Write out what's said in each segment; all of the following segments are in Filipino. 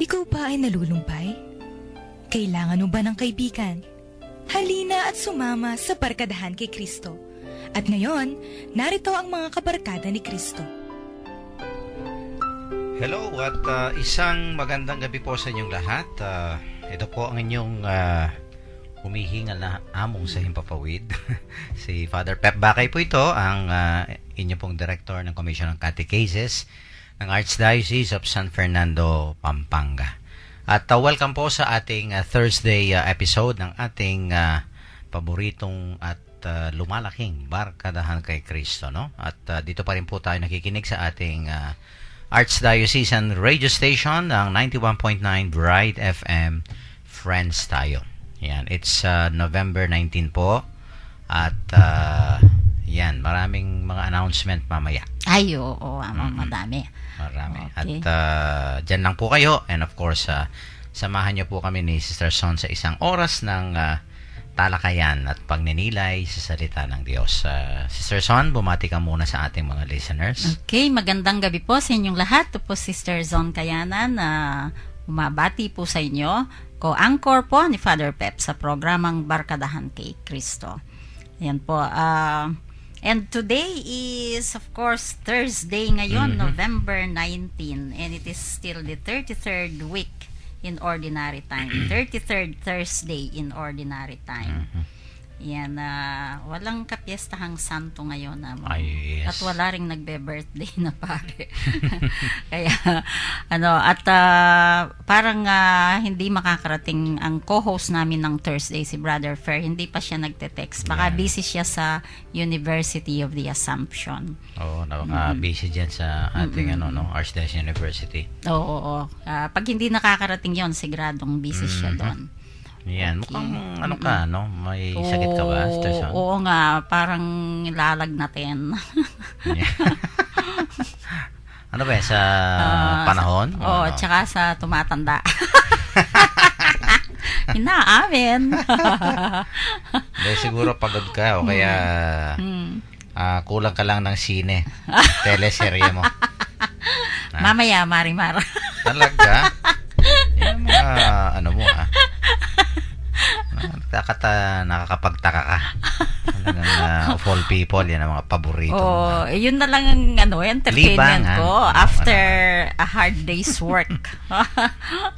Ikaw ba ay nalulumpay? Kailangan mo ba ng kaibigan? Halina at sumama sa Barkadahan kay Kristo. At ngayon, narito ang mga kabarkada ni Kristo. Hello at isang magandang gabi po sa inyong lahat. Ito po ang inyong humihingal na among sa himpapawid. Si Father Pep Bakay po ito, ang inyo pong Director ng Commission on Catechesis ng Archdiocese of San Fernando, Pampanga. At welcome po sa ating Thursday episode ng ating paboritong at lumalaking Barkadahan kay Kristo, no? At dito pa rin po tayo nakikinig sa ating Archdiocesan radio station ng 91.9 Bright FM. Friends tayo. Yan, it's November 19 po. At yan, maraming mga announcement mamaya. Ay, oo, madami. Marami. Okay. At dyan lang po kayo. And of course, samahan niyo po kami ni Sister Son sa isang oras ng talakayan at pagninilay sa salita ng Diyos. Sister Son, bumati ka muna sa ating mga listeners. Okay, magandang gabi po sa inyong lahat. Ito po Sister Zon Kayanan na umabati po sa inyo. Co-anchor po ni Father Pep sa programang Barkadahan kay Kristo. Ayan po. And today is, of course, Thursday ngayon, November 19. And it is still the 33rd week in Ordinary Time. 33rd Thursday in Ordinary Time. Yan, walang kapiestahang santo ngayon. Ay, yes. At wala ring nagbe-birthday na pare. Kaya, parang hindi makakarating ang co-host namin ng Thursday, si Brother Fer. Hindi pa siya nagte-text. Baka busy siya sa University of the Assumption. Oo, busy dyan sa ating Archdiocese University. Oo. Pag hindi nakakarating yon, siguradong busy siya doon. Yan, mukhang may sakit ka ba, Sister Son? Oo nga, parang lalagnatin. Ano ba, sa panahon? Oo, tsaka sa tumatanda. Inaamin. Siguro pagod ka o kaya kulang ka lang ng sine. Teleserye mo. Mamaya, Marimar. Talaga? Yan mga, nakakapagtaka ka. Of all people, yan ang mga paborito. Yun na lang ang entertainment ko after a hard day's work.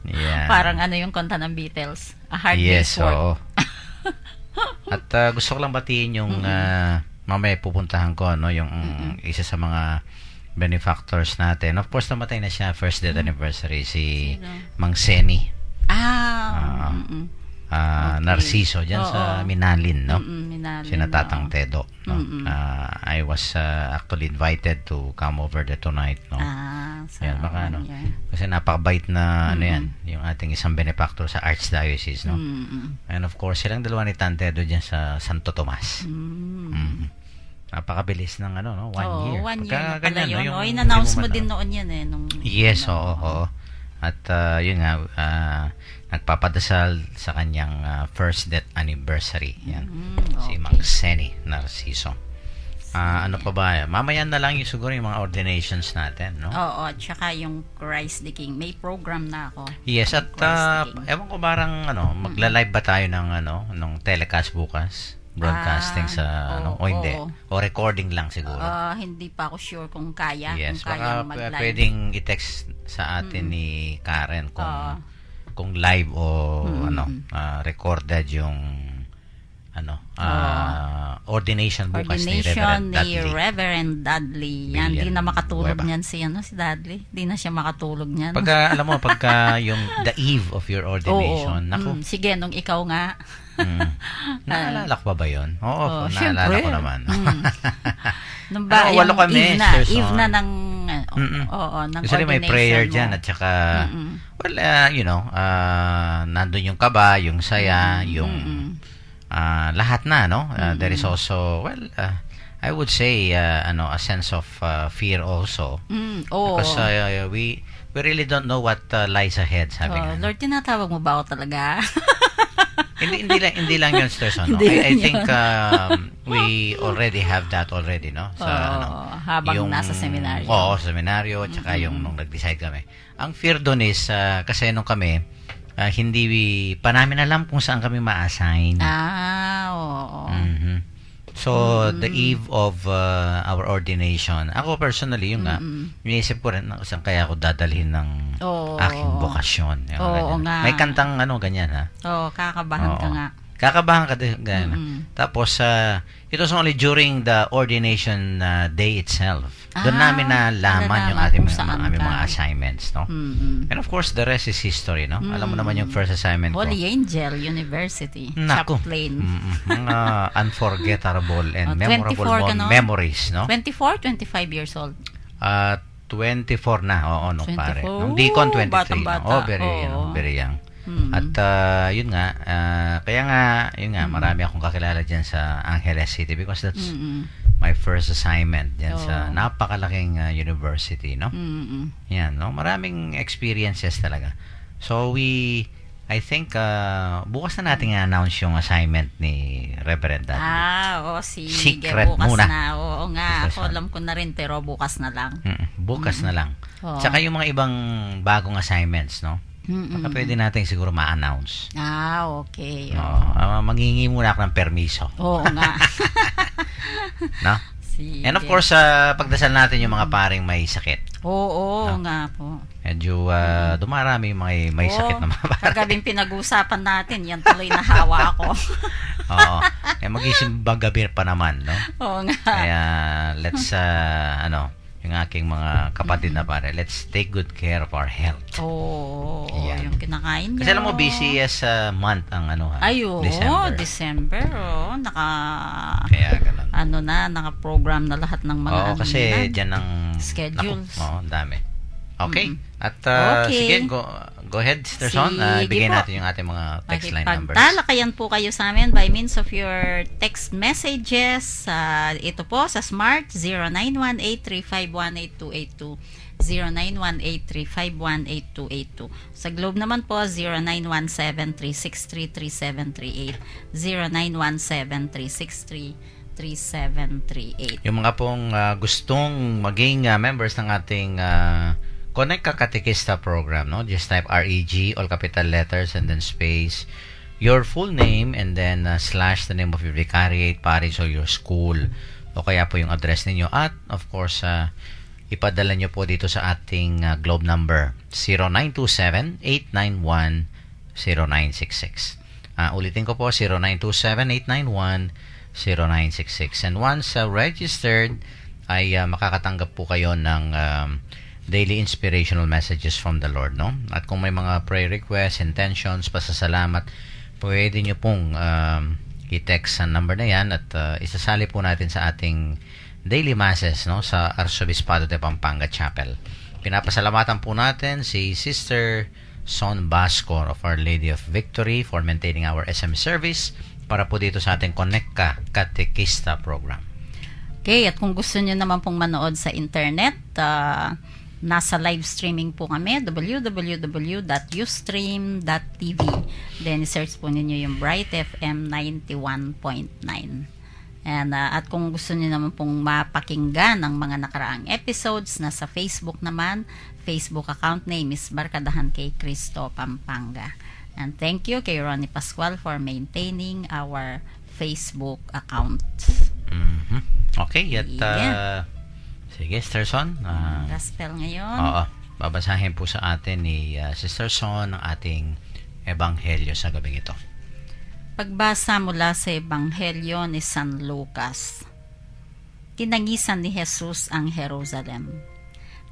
Yeah. Parang yung kanta ng Beatles, a hard day's work. Oo. At gusto ko lang batiin yung mamaya pupuntahan ko, yung isa sa mga benefactors natin. Of course, namatay na siya, first death anniversary, si Mang Seni. Okay. Narciso dyan sa Minalin, no? Minalin, Sinatatang Tedo, no? I was actually invited to come over there tonight, no? Yan, baka kasi napakabait na yan, yung ating isang benefactor sa Archdiocese, no? And of course, silang dalawa ni Tantedo dyan sa Santo Tomas. Napakabilis ng 1 year. 1 year na pala ganyan, yun. In-announce mo din noon yan Yes, oo. At yun nga, nagpapadasal sa kanyang first death anniversary. Yan. Si Mang Seni Narciso. Ano pa ba? Mamaya na lang siguro yung mga ordinations natin, no? Oo, tsaka yung Christ the King. May program na ako. Yes, at ewan ko barang magla-live ba tayo ng telecast bukas? Broadcasting sa o hindi, o recording lang siguro. Hindi pa ako sure kung kaya. Yes, kung kaya mag-live. Pwedeng i-text sa atin ni Karen kung live o recorded yung ordination bukas ni Reverend Dudley. Yan, di na makatulog niyan si Dudley. Di na siya makatulog niyan. Pagka yung the eve of your ordination, naku. Sige, nung ikaw nga. Naalala ko ba yun? Oo, naalala ko naman. Nung ba, walo kami, eve na ng ng kasi may prayer dyan at saka nandun yung kaba, yung saya, yung lahat na, no? There is also, I would say, a sense of fear also. Because we really don't know what lies ahead, sabi nga. Lord, tinatawag mo ba ako talaga? hindi lang yun, Sister Son. I think we already have that already, no? Habang nasa seminaryo. Oo, sa seminaryo, tsaka yung nung nag-decide kami. Ang fear doon is, kasi nung kami, hindi pa namin alam kung saan kami ma-assign. Oo. Mhm. So, the eve of our ordination, ako personally, yung iniisip ko rin saan kaya ako dadalhin ng aking bokasyon. Yung Oo ganyan. nga. May kantang ganyan ha. Oo, kakabahan ka Oo. nga. Kakabahan ka din. Ganyan. Tapos, it was only during the ordination day itself. Doon namin nalaman yung nalalaman ating kung saan aming ka. mga assignments, no? And of course, the rest is history, no? Alam mo naman yung first assignment ko. Holy Angel University. Naku. Chaplain. Mga unforgettable and memorable 24 ka, no? memories, no? 24, 25 years old. 24 na, nung 24. pare. Nung Deacon, 23 Batang-bata. lang. Very young. At yun nga, yun nga, marami akong kakilala dyan sa Angeles City because that's my first assignment dyan sa napakalaking university, no? Yan, no? Maraming experiences talaga. So I think, bukas na natin i-announce yung assignment ni Reverend Dudley. Sige, Secret bukas muna. na. Oo nga, Bukas ako na. alam ko na rin, pero bukas na lang. Bukas na lang. Oo. Tsaka yung mga ibang bagong assignments, no? Baka pwede natin siguro ma-announce. Okay. Manghingi muna ako ng permiso. Oo nga. No? Sige. And of course, pagdasal natin yung mga paring may sakit. Oo nga po. Medyo dumarami yung mga may sakit na mga pare. Kagabing pinag-uusapan natin, yan tuloy na hawa ako. Oo. Mag-isimbang gabi pa naman, no? Oo nga. Kaya, let's, yung aking mga kapatid na pare, let's take good care of our health. Oo, Yan. yung kinakain nyo. Kasi alam mo, busiest month ang Ay, oo, December. Kaya ganun. Naka-program na lahat ng mga Oo, kasi dyan ang schedules. Oo, ang dami. Okay. At Okay. sige, go ahead, Sister Son. Sige Bigyan po. natin yung ating mga text line numbers. Pagtalakayan po kayo sa amin by means of your text messages. Ito po sa Smart 0918-351-8282. 0918-351-8282. Sa Globe naman po 0917-363-3738. 0917-363-3738. Yung mga pong gustong maging members ng ating Connect Ka Katekista program, no? Just type REG, all capital letters, and then space, your full name, and then slash the name of your vicariate, parish, or your school. O kaya po yung address ninyo. At, of course, ipadala nyo po dito sa ating Globe number, 0927-891-0966. Ulitin ko po, 0927-891-0966. And once registered, ay makakatanggap po kayo ng daily inspirational messages from the Lord, no? At kung may mga prayer requests, intentions, pasasalamat, pwede nyo pong i-text sa number na yan at isasali po natin sa ating daily masses, no? Sa Arzobispado de Pampanga Chapel. Pinapasalamatan po natin si Sister Son Basco of Our Lady of Victory for maintaining our SM service para po dito sa ating Connect Ka Katekista program. Okay, at kung gusto nyo naman pong manood sa internet, nasa live streaming po kami, www.ustream.tv. Then, search po ninyo yung Bright FM 91.9. And, at kung gusto niyo naman pong mapakinggan ang mga nakaraang episodes, nasa Facebook naman, Facebook account name is Barkadahan kay Cristo Pampanga. And thank you kay Ronnie Pascual for maintaining our Facebook account. Okay, at sige, Sister Son. Gospel ngayon. Oo. Babasahin po sa atin ni Sister Son ang ating ebanghelyo sa gabing ito. Pagbasa mula sa ebanghelyo ni San Lucas. Tinangisan ni Jesus ang Jerusalem.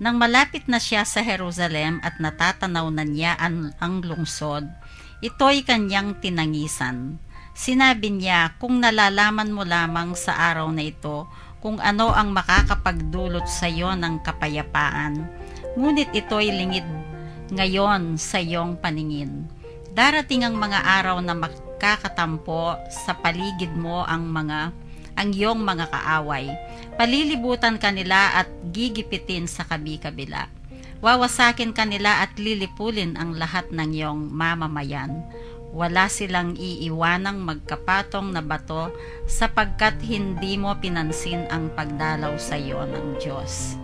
Nang malapit na siya sa Jerusalem at natatanaw na niya ang lungsod, ito'y kanyang tinangisan. Sinabi niya, kung nalalaman mo lamang sa araw na ito kung ano ang makakapagdulot sa iyo ng kapayapaan. Ngunit ito'y lingid ngayon sa iyong paningin. Darating ang mga araw na makakatampo sa paligid mo ang iyong mga kaaway. Palilibutan kanila at gigipitin sa kabi-kabila. Wawasakin kanila at lilipulin ang lahat ng iyong mamamayan. wala silang iiwanang magkapatong na bato sapagkat hindi mo pinansin ang pagdalaw sa iyo ng Diyos.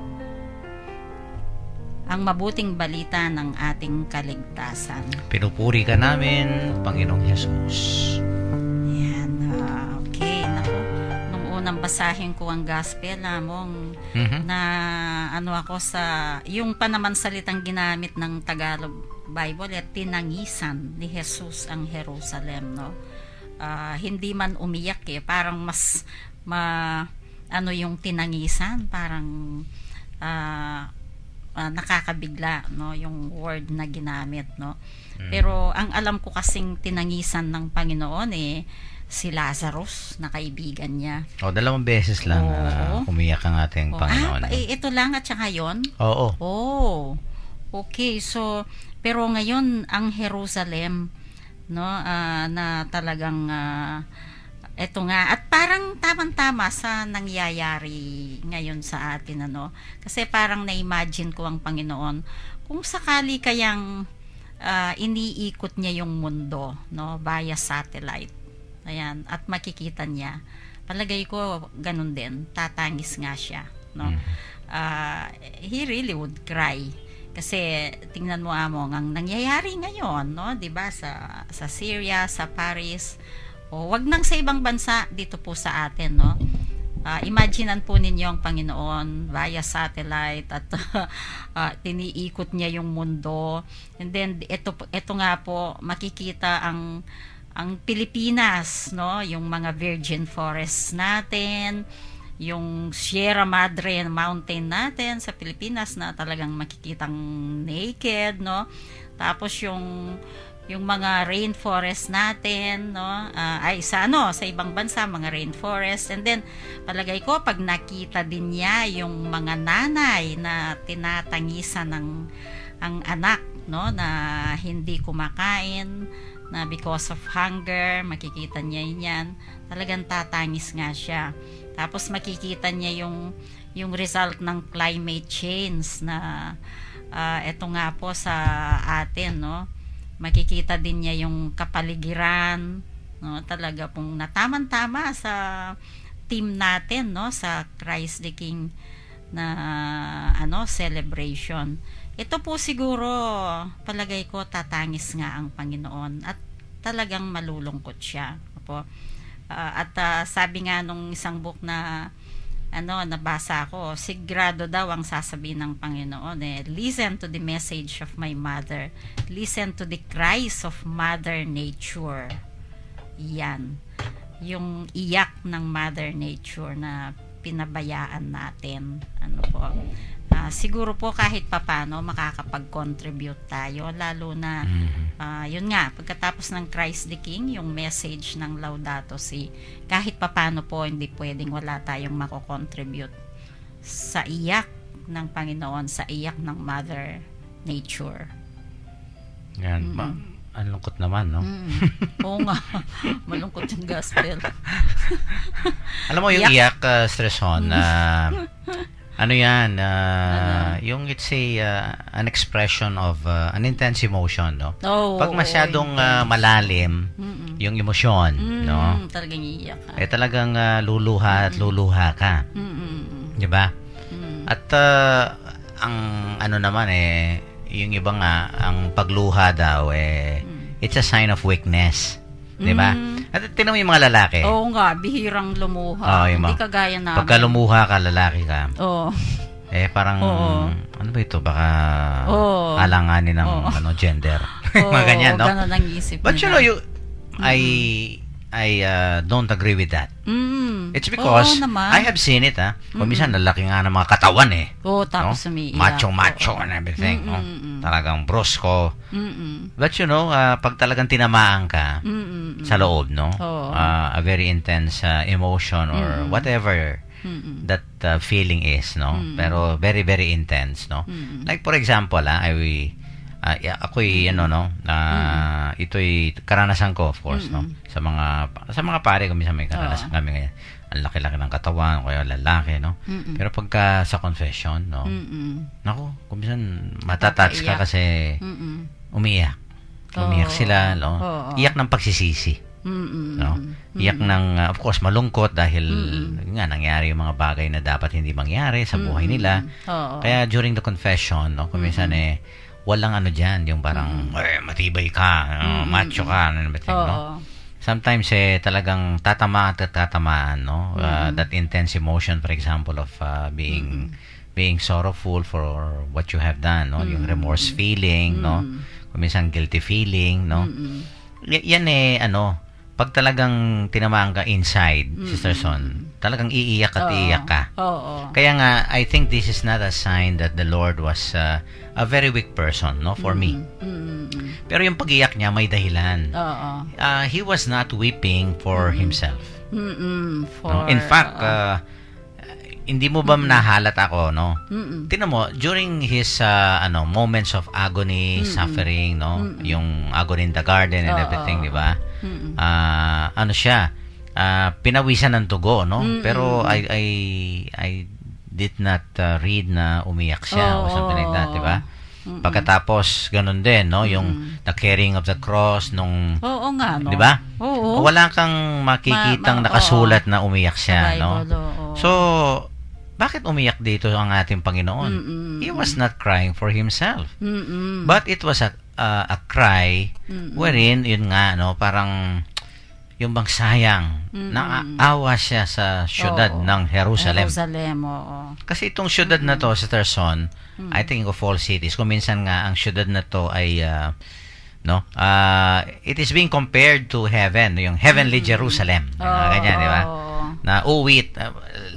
Ang mabuting balita ng ating kaligtasan. Pinupuri ka namin, Panginoong Jesus. Yan. Okay. Naku, nung unang basahin ko ang gospel, na ano ako sa, yung pa naman salitang ginamit ng Tagalog Bible, tinangisan ni Jesus ang Jerusalem, no? Hindi man umiyak parang mas yung tinangisan, parang nakakabigla, no, yung word na ginamit, no. Pero ang alam ko kasing tinangisan ng Panginoon si Lazarus na kaibigan niya. Dalawang beses lang umiyak ang ating Panginoon. Ito lang at saka yun? Oo. Okay. So, pero ngayon ang Jerusalem, no, na talagang eto nga, at parang tamang-tama sa nangyayari ngayon sa atin, kasi parang na-imagine ko ang Panginoon kung sakali kayang iniikot niya yung mundo, no, via satellite. Ayan, at makikita niya. Palagay ko ganun din, tatangis nga siya, no. He really would cry. Kasi tingnan mo Among ang nangyayari ngayon, no, 'di ba, sa Syria, sa Paris, wag nang sa ibang bansa, dito po sa atin, no. Imaginean po ninyo ang Panginoon via satellite at tiniikot niya yung mundo. And then ito nga po makikita ang Pilipinas, no, yung mga virgin forests natin, yung Sierra Madre Mountain natin sa Pilipinas na talagang makikitang naked, no. Tapos yung mga rainforest natin, no, sa ibang bansa mga rainforest. And then palagay ko pag nakita din niya yung mga nanay na tinatangisan ang anak, no, na hindi kumakain, na because of hunger, makikita niya yan, talagang tatangis nga siya. Tapos makikita niya yung result ng climate change na eto nga po sa atin, no. Makikita din niya yung kapaligiran, no, talaga pong natamang-tama sa team natin, no, sa Christ the King na celebration. Ito po siguro, palagay ko, tatangis nga ang Panginoon at talagang malulungkot siya. At sabi nga nung isang book na nabasa ko, sigurado daw ang sasabihin ng Panginoon, listen to the message of my mother. Listen to the cries of Mother Nature. Yan. Yung iyak ng Mother Nature na pinabayaan natin. Siguro po kahit papano makakapag-contribute tayo, lalo na yun nga, pagkatapos ng Christ the King, yung message ng Laudato Si, kahit papano po hindi pwedeng wala tayong mako-contribute sa iyak ng Panginoon, sa iyak ng Mother Nature. Yan. Ang lungkot naman, no? Oo nga. Malungkot yung gospel. Alam mo yung iyak, Stresson, yan, yung it's an expression of an intense emotion, no? Pag masyadong malalim yung emosyon, no? Talagang iiyak ka. Talagang luluha at luluha ka. Di ba? At ang naman yung iba nga, ang pagluha daw it's a sign of weakness. Di ba? At tinan mo yung mga lalaki. Oo nga, bihirang lumuha. Hindi kagaya namin. Pagka lumuha ka, lalaki ka. Oo. Parang, ano ba ito? Baka alanganin ng gender. Mga ganyan, no? Ganun ang isip nila. But you know, I don't agree with that. It's because I have seen it, Kung minsan, lalaki nga ng mga katawan, tapos umiiyak. Macho and everything, Talagang brusco. But you know, pag talagang tinamaan ka sa loob, no? A very intense emotion or whatever that feeling is, no? Pero very, very intense, no? Like for example, ako'y ito'y karanasan ko, of course, no? Sa mga pare ko, minsan may karanasan kami ngayon. Ang laki-laki ng katawan, o kaya lalaki, no? Pero pagka sa confession, no? Naku, kung minsan matatouch ka kasi umiiyak. Umiyak sila, no? Oo. Iyak ng pagsisisi, no? Iyak ng, of course, malungkot dahil nga nangyari yung mga bagay na dapat hindi mangyari sa buhay nila. Oo. Kaya during the confession, no, kung minsan walang ano dyan, yung parang, matibay ka, macho ka, and everything, no? Sometimes talagang tatamaan at tatamaan, no? That intense emotion, for example, of being sorrowful for what you have done, no? Yung remorse feeling, no? Minsan guilty feeling, no? Yan pag talagang tinamaan ka inside, Sister Son, talagang iiyak at iiyak ka. Kaya nga, I think this is not a sign that the Lord was a very weak person, no, for me. Pero yung pag-iyak niya may dahilan. He was not weeping for himself. No? In fact, hindi mo ba nahalat ako, no? Tingnan mo, during his moments of agony, suffering, no? Yung agony in the garden and everything, di ba? Pinawisan ng dugo, no? Pero I did not read na umiyak siya or something like that, di ba? Pagkatapos, ganun din, no? Yung the carrying of the cross nung... Oo nga, no? Di ba? Oo. Wala kang makikitang nakasulat na umiyak siya, no? So, bakit umiyak dito ang ating Panginoon? He was not crying for himself. But it was a cry wherein, yun nga, no? Parang yung bang sayang, naawa siya sa syudad ng Jerusalem. Kasi itong syudad na to, Sister Son, I think of all cities, kung minsan nga ang syudad na to ay it is being compared to heaven, yung heavenly Jerusalem. Ganyan, di ba? Na uwit,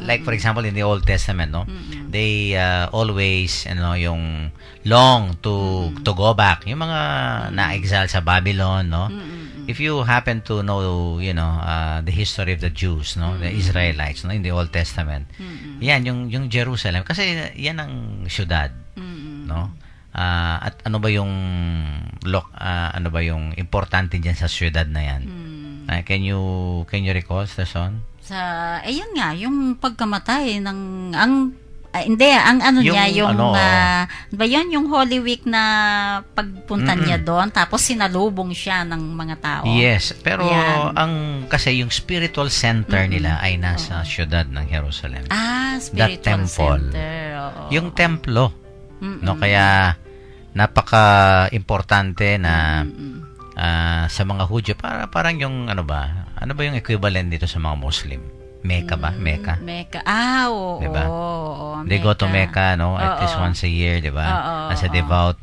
like for example in the Old Testament, no? They always, yung long to go back. Yung mga na-exile sa Babylon, no? If you happen to know, the history of the Jews, no? The Israelites, no? In the Old Testament. Yan, yung Jerusalem. Kasi yan ang syudad, no? At ano ba yung importante diyan sa syudad na yan? Can you recall, Sister Son? Ayun nga, yung pagkamatay ng yung Holy Week na pagpunta niya doon, tapos sinalubong siya ng mga tao. Yes, pero kasi yung spiritual center nila ay nasa syudad ng Jerusalem. Spiritual center. Yung templo. No, kaya napaka-importante na sa mga Hudyo, parang yung ano ba yung equivalent dito sa mga Muslim? Mecca ba? Mecca. Oo. Diba? They go to Mecca, no? At least once a year, diba? As a devout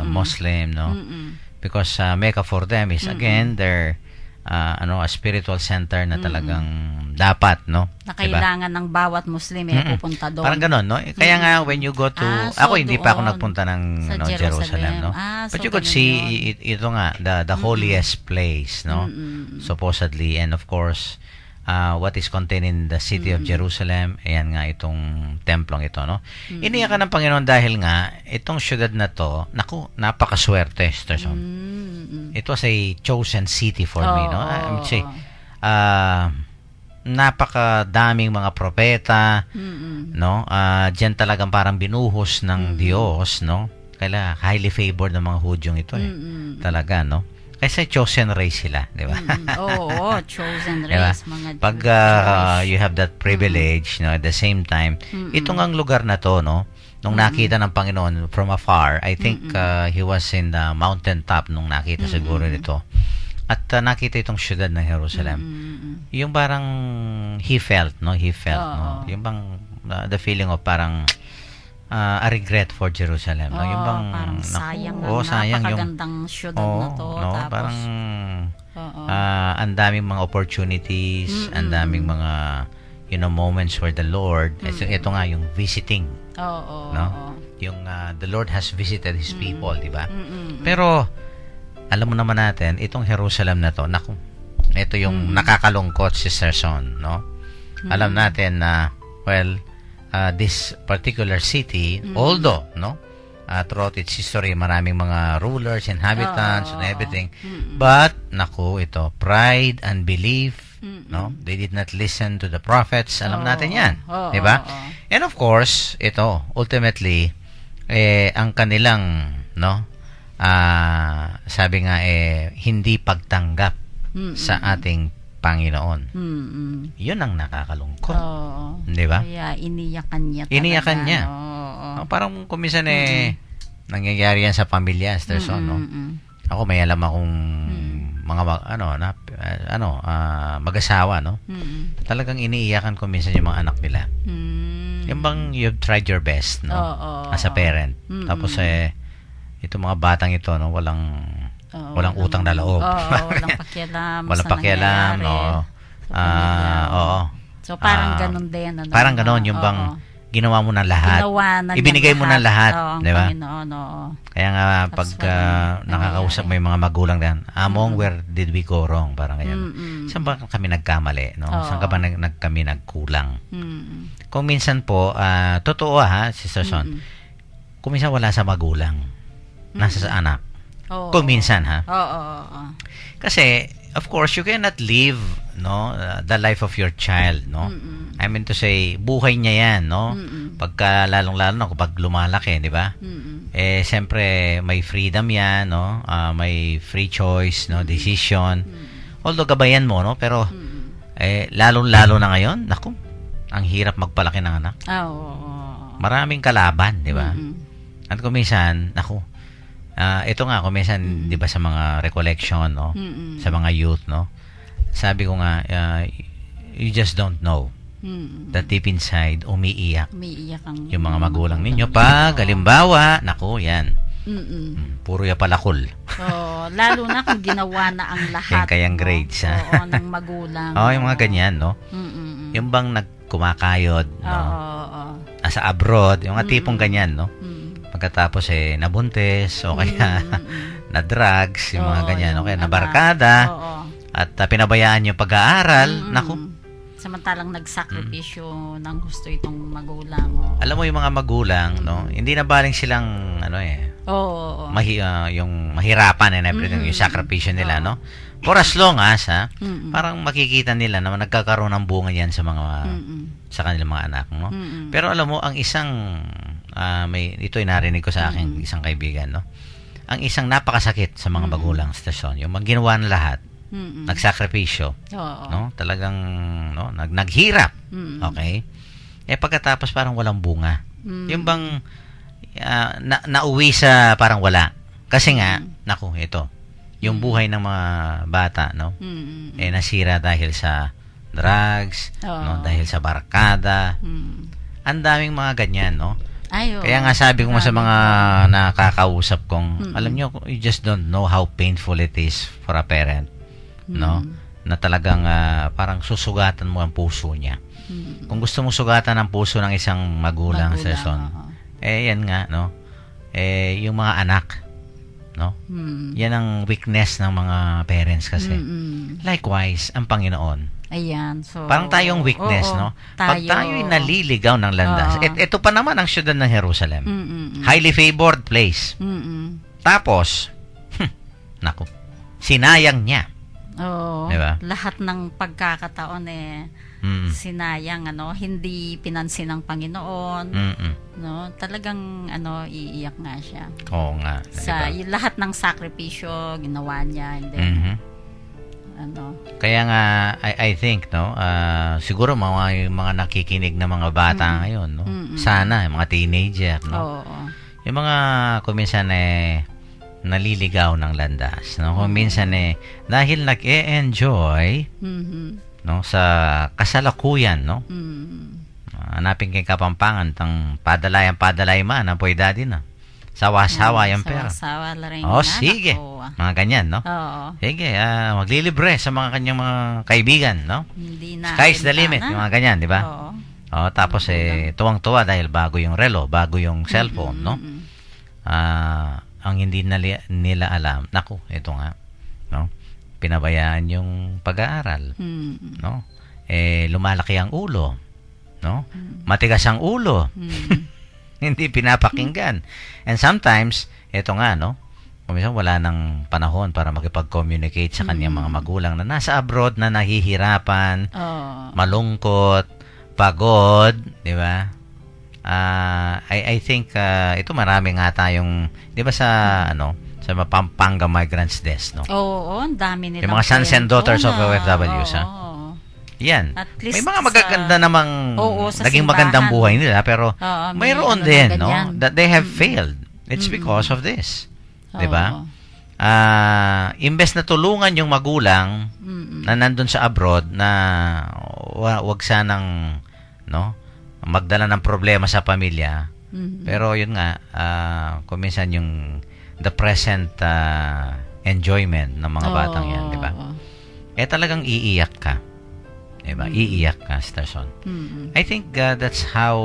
Muslim, no? Because Mecca for them is, again, their a spiritual center na talagang dapat, no? Na kailangan ng bawat Muslim pupunta doon. Parang gano'n, no? Kaya nga, when you go to... ako, hindi pa ako nagpunta ng Jerusalem, no? But you could see, ito nga, the holiest place, no? Supposedly, and of course, what is contained in the city of Jerusalem, ayan nga itong templong ito, no? Iniyakan ng Panginoon dahil nga, itong syudad na to, napakaswerte, Sister Son. It was a chosen city for me, no? I would say, napakadaming mga propeta, no? Diyan talagang parang binuhos ng Diyos, no? Kaya highly favored ng mga Hudyong ito, talaga, no? Kasi chosen race sila, di ba? Chosen Diba? race, mga Pag you have that privilege, no, at the same time, itong ang lugar na to, no, nung nakita ng Panginoon from afar, I think he was in the mountain top nung nakita siguro nito. At nakita itong syudad ng Jerusalem. Yung parang he felt, no? Yung bang the feeling of parang a regret for Jerusalem, no? Yung bang parang sayang napakagandang syudad na to, no? tapos Parang ang daming mga opportunities, ang daming mga moments where the Lord, ito nga yung visiting, no? Yung the Lord has visited His people, di ba? Pero alam mo naman natin, itong Jerusalem na to, ito yung nakakalungkot, Sister Son, no? Alam natin na, this particular city, although, no, throughout its history, maraming mga rulers, inhabitants, and everything, but, ito, pride, unbelief, no? They did not listen to the prophets. Alam natin yan, di ba? And of course, ito, ultimately, ang kanilang, no, sabi nga hindi pagtanggap sa ating Panginoon. Yun ang nakakalungkot. Oo. Di ba? Kaya iniyakan niya talaga. Iniyakan niya. Oo. Parang kuminsan nangyayari yan sa pamilya, Sterson, no? Ako may alam akong mga mag-asawa, no? Talagang iniiyakan ko minsan yung mga anak nila. Yung bang you've tried your best, no? As a parent. Tapos ito mga batang ito, no, walang utang na loob. Walang pakialam. Walang pakialam, no. Oo. So parang ganun din, ano? Parang ganun yung bang ginawa mo ng lahat. Ibinigay mo ng lahat, di ba? Kaya nga pag nakakausap mo yung mga magulang diyan, Among, where did we go wrong? Parang ganyan. Saan ba kami nagkamali, no? Saan ka ba kami nagkulang? Kung minsan po, totoo Sister Son, kung minsan wala sa magulang, nasa sa anak. Kung minsan, Kasi, of course, you cannot live, no, the life of your child, no? I mean to say, buhay niya yan, no? Pagka lalong-lalo na kapag lumalaki, di ba? Siyempre, may freedom yan, no? May free choice, no? Decision. Although, gabayan mo, no? Pero, lalong-lalo na ngayon, naku, ang hirap magpalaki ng anak. Maraming kalaban, di ba? At kung minsan, naku, ito nga, kung minsan, di ba, sa mga recollection, no? Sa mga youth, no? Sabi ko nga, you just don't know. That deep inside, umiiyak yung mga magulang ninyo. Pag, halimbawa, naku, yan. Puro yapalakol. Lalo na kung ginawa na ang lahat. Yan kayang grades, ng magulang. yung mga ganyan, no? Yung bang nagkumakayod, no? Nasa abroad, yung tipong ganyan, no? Pagkatapos nabuntis, o kaya na-drugs, yung mga ganyan, o kaya nabarkada, at pinabayaan yung pag-aaral, naku. Samantalang nagsakripisyo ng gusto itong magulang. Alam mo yung mga magulang, no? Hindi na baling silang yung mahirapan and everything, yung sakripisyo nila, no? For as long as, parang makikita nila na nagkakaroon ng bunga yan sa mga sa kanilang mga anak, no? Pero alam mo, ang isang ito'y narinig ko sa aking isang kaibigan, no? Ang isang napakasakit sa mga magulang, stasyon, yung ginawa ng lahat, nagsakripisyo, no? Talagang naghirap. Okay? Pagkatapos parang walang bunga. Yung bang nauwi sa parang wala. Kasi nga, naku, ito, yung buhay ng mga bata, no? Nasira dahil sa drugs, no? Dahil sa barkada. Ang daming mga ganyan, no? Kaya nga sabi ko sa mga nakakausap kong, alam nyo, you just don't know how painful it is for a parent, no? Na talagang parang susugatan mo ang puso niya. Kung gusto mo sugatan ang puso ng isang magulang, Son, yan nga, no? Yung mga anak, no? Yan ang weakness ng mga parents kasi. Likewise, ang Panginoon. Ayan, so parang tayong weakness, no? Pag tayo'y naliligaw ng landas. Ito pa naman ang syudad ng Jerusalem. Highly favored place. Tapos, naku, sinayang niya. Diba? Lahat ng pagkakataon sinayang, hindi pinansin ng Panginoon, no? Talagang iiyak nga siya. Oo nga. Sa lahat ng sakripisyo ginawa niya, hindi. Kaya nga I think, no, siguro mga nakikinig na mga bata ngayon, no. Sana yung mga teenager, no. Yung mga kuminsan naliligaw ng landas, no? Kung minsan dahil nag-e-enjoy, no, sa kasalukuyan, no? Hanapin kay Kapampangan tang padalay man ang poy daddy na. Sawa-sawa yung pera. Sawa-sawa la rin. Sige. Mga ganyan, no? Sige, maglilibre sa mga kanyang mga kaibigan, no? Hindi na. Sky's the limit, yung mga ganyan, di ba? Tapos tuwang-tuwa dahil bago yung relo, bago yung cellphone, no? Ang hindi nila alam, naku, ito nga, no? Pinabayaan yung pag-aaral, no? Lumalaki ang ulo, no? Matigas ang ulo. Hindi pinapakinggan. And sometimes, ito nga, no? Kuminsan wala nang panahon para makipag-communicate sa kanyang mga magulang na nasa abroad na nahihirapan, malungkot, pagod, di ba? I think ito marami nga tayong, di ba sa sa Pampanga Migrants Desk, no? Oo, ang dami nilang Yung mga sons and kwento daughters of na. OFWs, ha? Oo. Yan. At least May mga magaganda namang sa naging simbahan. magandang buhay nila, pero Oo, may mayroon ano din, na no? ganyan. That they have failed. It's because of this. Oo. 'Di ba? Imbes na tulungan yung magulang na nandun sa abroad na wag sanang, no, magdala ng problema sa pamilya. Pero yun nga, kung minsan yung the present enjoyment ng mga batang yan, 'di ba? Talagang iiyak ka. 'Di ba? Iiyak ka, Starson. I think that's how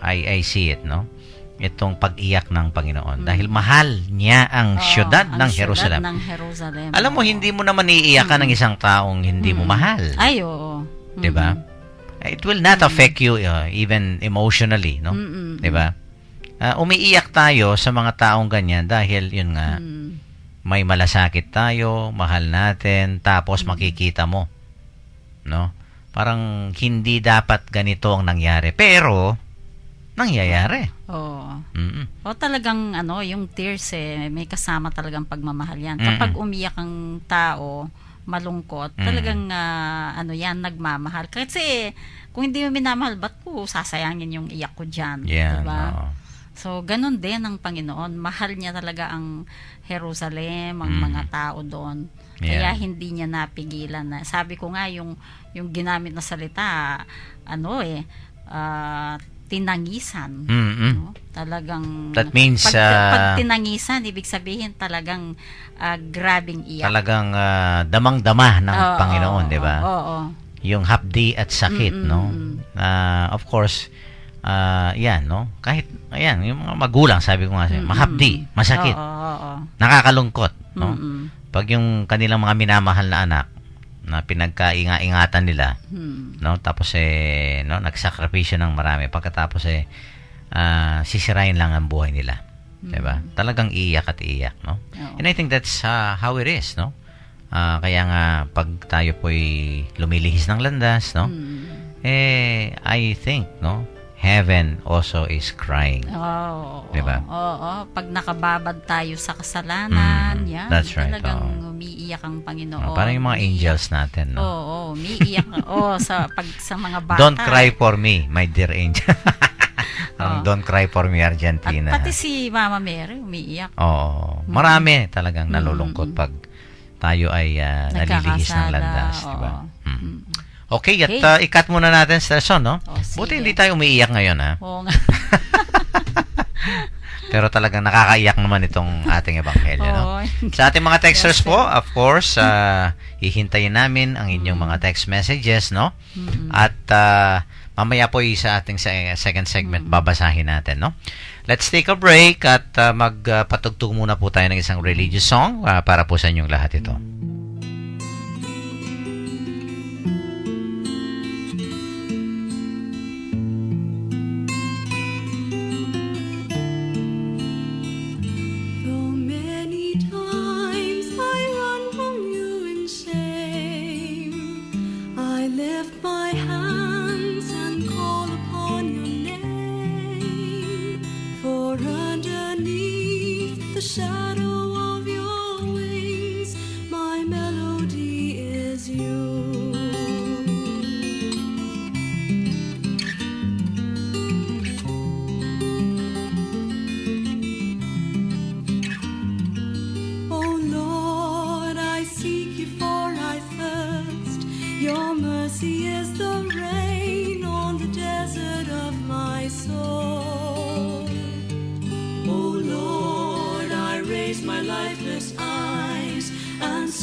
I see it, no? Itong pag-iyak ng Panginoon dahil mahal niya ang siyudad ng Jerusalem. Ng Jerusalem. Alam mo, hindi mo naman iiyakan ng isang taong hindi mo mahal. Ay, oo. 'Di ba? It will not affect you even emotionally, no? 'Di ba? Umiiyak tayo sa mga taong ganyan dahil yun nga, may malasakit tayo, mahal natin, tapos makikita mo, no? Parang hindi dapat ganito ang nangyari, pero nangyayari. Oo. Mm-mm. O talagang yung tears may kasama talagang pagmamahal yan. Kapag umiyak ang tao, malungkot, talagang yan, nagmamahal. Kasi kung hindi mo minamahal, ba't ko sasayangin yung iyak ko dyan? Yan, diba? oo. So, ganun din ang Panginoon. Mahal niya talaga ang Jerusalem, ang mga tao doon. Kaya hindi niya napigilan na. Sabi ko nga, yung ginamit na salita, tinangisan. No? Talagang That means pag tinangisan, ibig sabihin talagang grabing iyak. Talagang damang-dama ng Panginoon, 'di ba? Oo. Yung hapdi at sakit, no? Of course, yan, no? Kahit ayan, yung mga magulang, sabi ko nga sa'yo, mahapdi, masakit. Oo. Nakakalungkot, no? Pag yung kanilang mga minamahal na anak na pinagkainga-ingatan nila, no, tapos no, nagsakripisyo ng marami, pagkatapos sisirain lang ang buhay nila, 'di ba? Talagang iiyak at iiyak, no? And I think that's how it is, no? Kaya nga pag tayo po'y lumilihis ng landas, no? I think, no, heaven also is crying. Oo. Diba? Oo. Pag nakababad tayo sa kasalanan, yan. That's right. Talagang umiiyak ang Panginoon. Parang yung mga angels natin, no? Oo, umiiyak. sa mga bata. Don't cry for me, my dear angel. Don't cry for me, Argentina. At pati si Mama Mary, umiiyak. Oo. Marami talagang nalulungkot pag tayo ay nalilihis ng landas, di ba? Okay, at ikat muna natin, Starson, no? Buti hindi tayo umiiyak ngayon, ha? Oo nga. Pero talagang nakakaiyak naman itong ating ebanghelyo, no? Sa ating mga texters po, of course, hihintayin namin ang inyong mga text messages, no? At mamaya po sa ating second segment, babasahin natin, no? Let's take a break at magpatugtog muna po tayo ng isang religious song para po sa inyong lahat ito.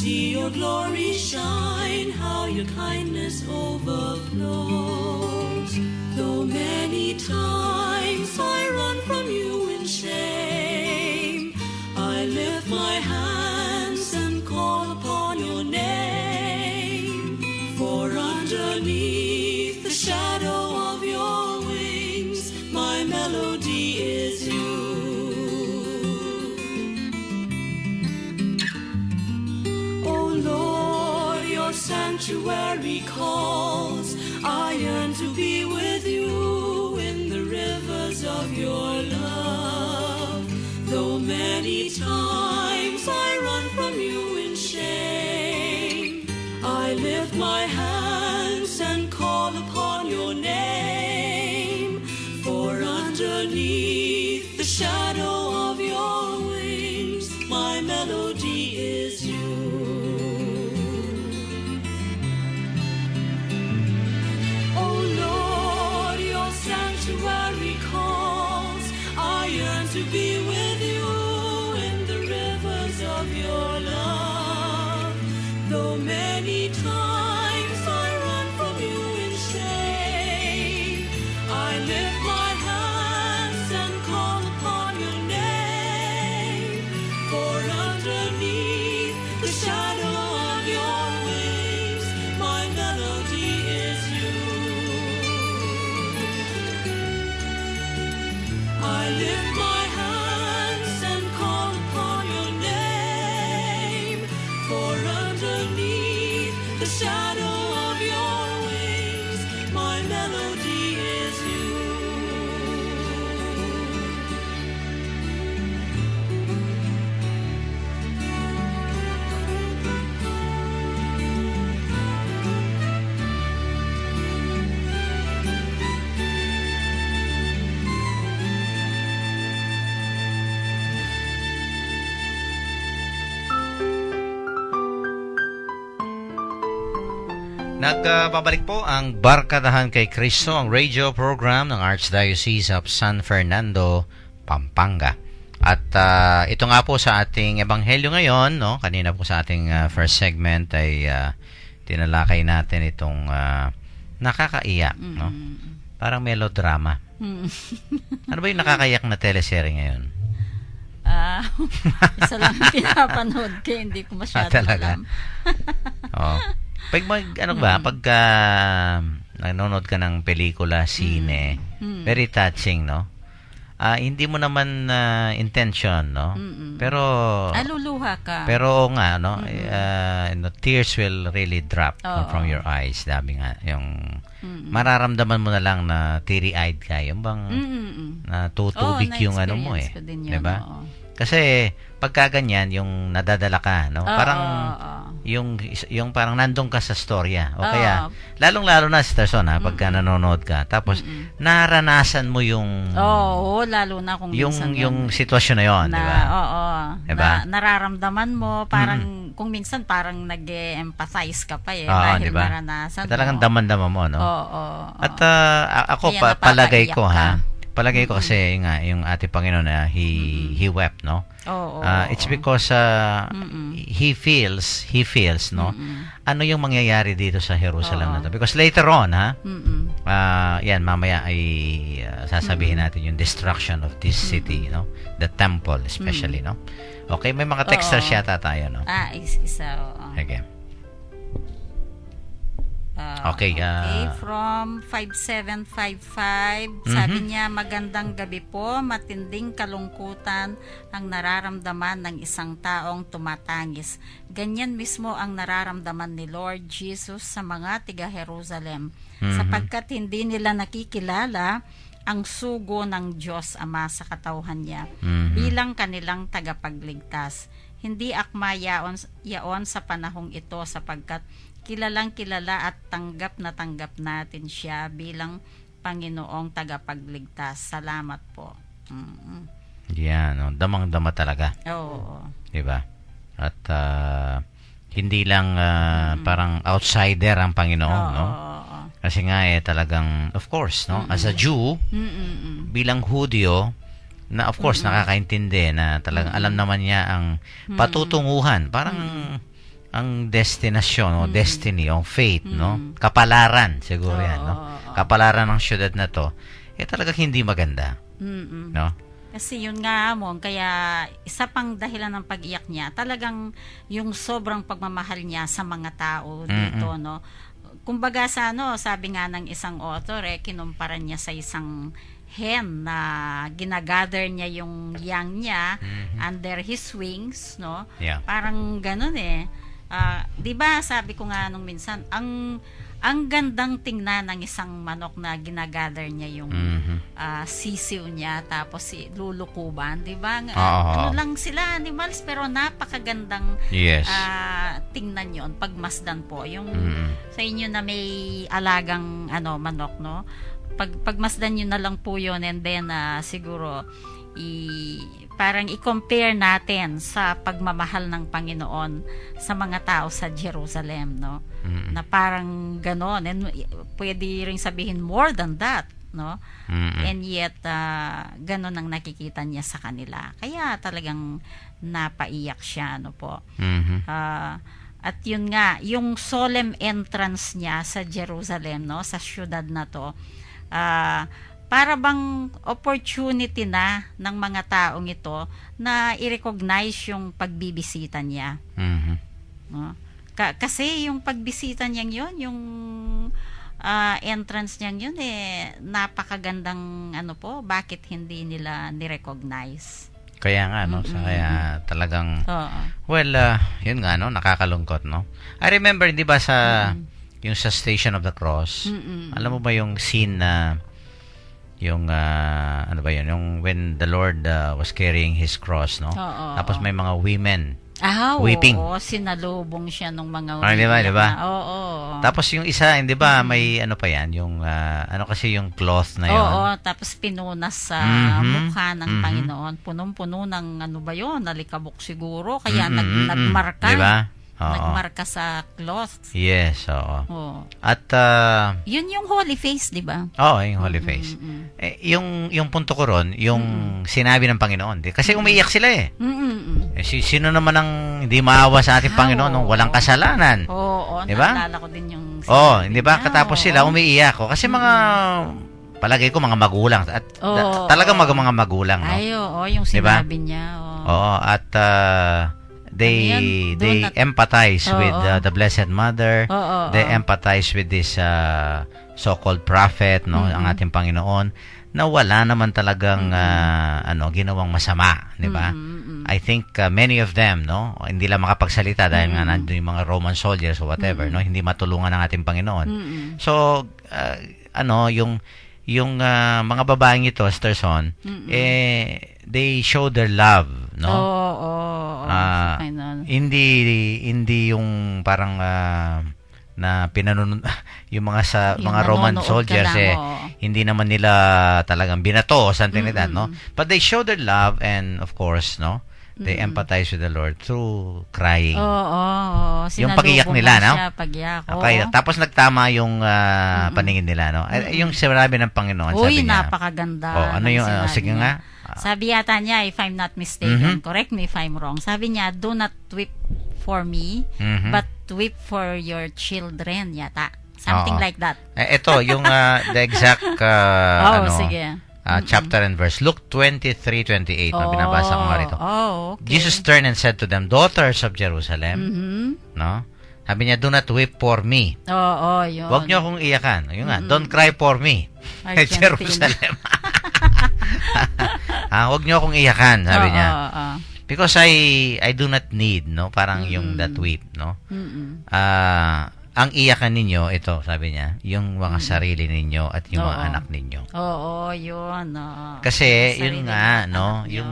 See your glory shine, how your kindness overflows. Though many times I run from you in shame, I lift my hands and call upon your name. For underneath the shadow of your wings, my melody is you. Sanctuary calls, I yearn to be with you in the rivers of your love. Though many times Nagbabalik po ang Barkadahan kay Kristo, ang radio program ng Archdiocese of San Fernando, Pampanga. At ito nga po sa ating ebanghelyo ngayon, no? Kanina po sa ating first segment ay tinalakay natin itong nakakaiyak, no? Parang melodrama. Ano ba yung nakakaiyak na teleserye ngayon? Isa lang pinapanood ko, hindi ko masyado talaga? alam. Oh. Pagka nanonood ka ng pelikula, sine, very touching, no? Hindi mo naman intention, no? Pero Luluha ka. pero nga, no? Tears will really drop from your eyes. Sabi nga, yung mararamdaman mo na lang na teary-eyed ka, yung bang natutubig yung ano mo eh. 'Di ba? Kasi pagka ganyan, yung nadadala ka, no? Parang yung parang nandun ka sa storya. O kaya, lalong-lalo na si Tarson, pagka nanonood ka. Tapos, naranasan mo yung... Oo, lalo na kung minsan yung sitwasyon na yon, di ba? Oo. Diba? Nararamdaman mo, parang, kung minsan parang nag-empathize ka pa eh. Oo, dahil diba? naranasan Talagang mo. daman-daman mo, no? Oo. At ako, Kaya palagay ko, napapaiyak ka. Palagay ko kasi yung ating Panginoon na he wept, no? Oo. It's because he feels, no? Ano yung mangyayari dito sa Jerusalem na to? Because later on, yan, mamaya ay sasabihin natin yung destruction of this city, no? The temple especially, no? Okay, may mga texters yata tayo, no? Isa, oo. Okay. Okay, from 5755, sabi niya, magandang gabi po, matinding kalungkutan ang nararamdaman ng isang taong tumatangis. Ganyan mismo ang nararamdaman ni Lord Jesus sa mga tiga Jerusalem, sapagkat hindi nila nakikilala ang sugo ng Diyos Ama sa katauhan niya bilang kanilang tagapagligtas. Hindi akma yaon sa panahong ito sapagkat kilalang kilala at tanggap na tanggap natin siya bilang Panginoong tagapagligtas. Salamat po. Yan, no? Damang-dama talaga. Oo. Diba? At hindi lang parang outsider ang Panginoon, no? Kasi nga talagang, of course, no? As a Jew, bilang Hudyo, na of course nakakaintindi na talagang alam naman niya ang patutunguhan, parang ang destinasyon o destiny o fate, no? Kapalaran siguro yan, no? Kapalaran ng syudad na to, talagang hindi maganda. No? Kasi yun nga mo, kaya isa pang dahilan ng pag-iyak niya, talagang yung sobrang pagmamahal niya sa mga tao dito, no? Kumbaga sabi nga ng isang author, kinumpara niya sa isang hen na ginagather niya yung young niya under his wings, no? Yeah. Parang ganun eh. 'Di ba sabi ko nga nung minsan, ang gandang tingnan ng isang manok na ginagather niya yung sisiw niya tapos lulukuban, 'di ba? Ano lang sila animals pero napakagandang tingnan 'yon pagmasdan po. Yung sa inyo na may alagang manok, no? Pagmasdan niyo na lang po 'yon, and then siguro parang i-compare natin sa pagmamahal ng Panginoon sa mga tao sa Jerusalem, no? Na parang ganon, and pwede rin sabihin more than that, no? And yet ganon ang nakikita niya sa kanila, kaya talagang napaiyak siya, no po. At yun nga, yung solemn entrance niya sa Jerusalem, no, sa syudad na to, para bang opportunity na ng mga taong ito na i-recognize yung pagbibisita niya. No? Kasi yung pagbisita niya yun, yung entrance niya yun, napakagandang bakit hindi nila ni-recognize? Kaya nga, no? Kaya talagang, yun nga, no? Nakakalungkot, no? I remember, di ba yung sa Station of the Cross, alam mo ba yung scene na yung yung when the Lord was carrying his cross, no? Tapos may mga women weeping. Oo, sinalubong siya ng mga women. Di ba? Oo. Tapos yung isa, hindi ba, may pa yan, yung kasi yung cloth na yun. Oo, tapos pinunas sa mukha ng Panginoon. Punong-puno ng nalikabok siguro, kaya nagmarka. Di ba? Oo. Nagmarka sa cloth. Yes, oo. Oo. At Yun yung holy face, di ba? yung holy face. Yung punto ko ron, yung sinabi ng Panginoon. Kasi umiiyak sila eh. Sino naman ang hindi maawa sa ating Panginoon nung walang kasalanan? Oo, Di ba? naalala ko din yung Hindi ba? Katapos sila umiiyak ko. Kasi mga palagay ko mga magulang at talagang mga magulang, no? Ay, oo, yung Diba? sinabi niya. At they Ano yan? they Do not- empathize with the Blessed Mother. Oo, They empathize with this so-called prophet, no, ang ating Panginoon, na wala naman talagang ginawang masama, di ba? I think many of them, no, hindi lang makapagsalita dahil nga nandoon yung mga Roman soldiers or whatever, no, hindi matulungan ng ating Panginoon. So yung mga babaeng ito, Sister Son, they show their love, no? Hindi yung parang na pinanunod yung mga Yung mga Roman nanonood soldiers ka lang, hindi naman nila talagang binato o something like that, no? But they show their love and of course, no, they empathize with the Lord through crying. Yung pagiyak nila, no? Pagyak. Okay, tapos nagtama yung paningin nila, no? Yung sinabi ng Panginoon, Uy, sabi niya. napakaganda. Ano yung ng sige sinabi nga. niya. Sabi yata niya, if I'm not mistaken, correct me if I'm wrong. Sabi niya, do not weep for me, but weep for your children yata. Something like that. Ito, yung the exact sige. chapter and verse. Luke 23:28. Binabasa ko nga rito. Okay. Jesus turned and said to them, daughters of Jerusalem, no? Sabi niya, do not weep for me. Yun. Huwag niyo akong iyakan. Yun nga, don't cry for me. Argentine. Jerusalem. Huwag niyo akong iyakan, sabi niya. Because I do not need, no? Parang yung that weep, no? Ang iyakan ninyo, ito, sabi niya, yung mga sarili ninyo at yung mga anak ninyo. Yun. Kasi, Sarili yun nga, ng no? anak niyo.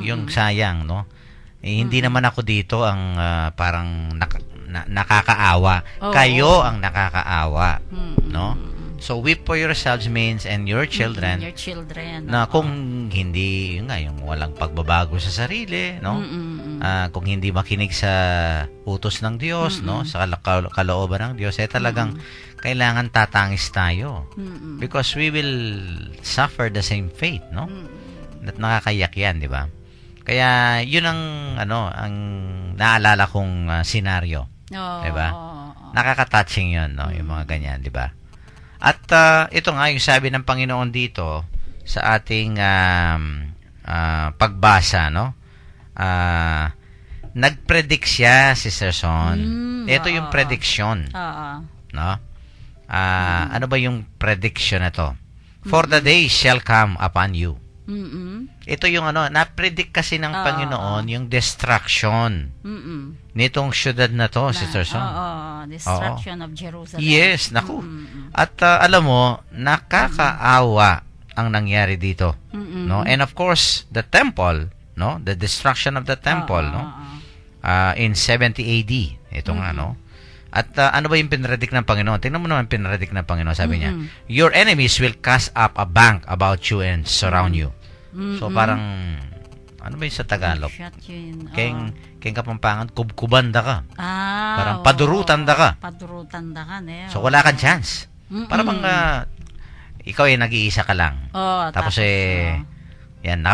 Yung sayang, no? Hindi naman ako dito ang parang nakakaawa. Kayo ang nakakaawa, no? So, weep for yourselves means and your children, Your children. na kung hindi, yun nga, yung walang pagbabago sa sarili, no? Kung hindi makinig sa utos ng Diyos, no? Sa kalooban ng Diyos, talagang kailangan tatangis tayo. Because we will suffer the same fate, no? At nakakayak yan, di ba? Kaya, yun ang naalala kong senaryo. Di ba? Nakaka-touching yun, no? Yung mga ganyan, di ba? At ito nga, yung sabi ng Panginoon dito sa ating pagbasa, no? Nag-predict siya, Sister Son. Ito yung prediction. No? Ano ba yung prediction na to? For the day shall come upon you. Ito yung na-predict kasi ng Panginoon yung destruction nitong syudad na to, Sister Son. Destruction of Jerusalem. Yes, naku. At alam mo, nakakaawa ang nangyari dito, no? And of course, the temple, no? The destruction of the temple, no? In 70 AD. Ito nga, no? At ano ba yung pinredict ng Panginoon? Tingnan mo naman pinredict ng Panginoon. Sabi niya, your enemies will cast up a bank about you and surround you. So parang, ano ba yung sa Tagalog? Keng Kapampangan, kubkubanda ka. Parang padurutanda ka. Padurutanda ka, ne? So wala kang chance. Para bang ikaw nag-iisa ka lang. Tapos yan,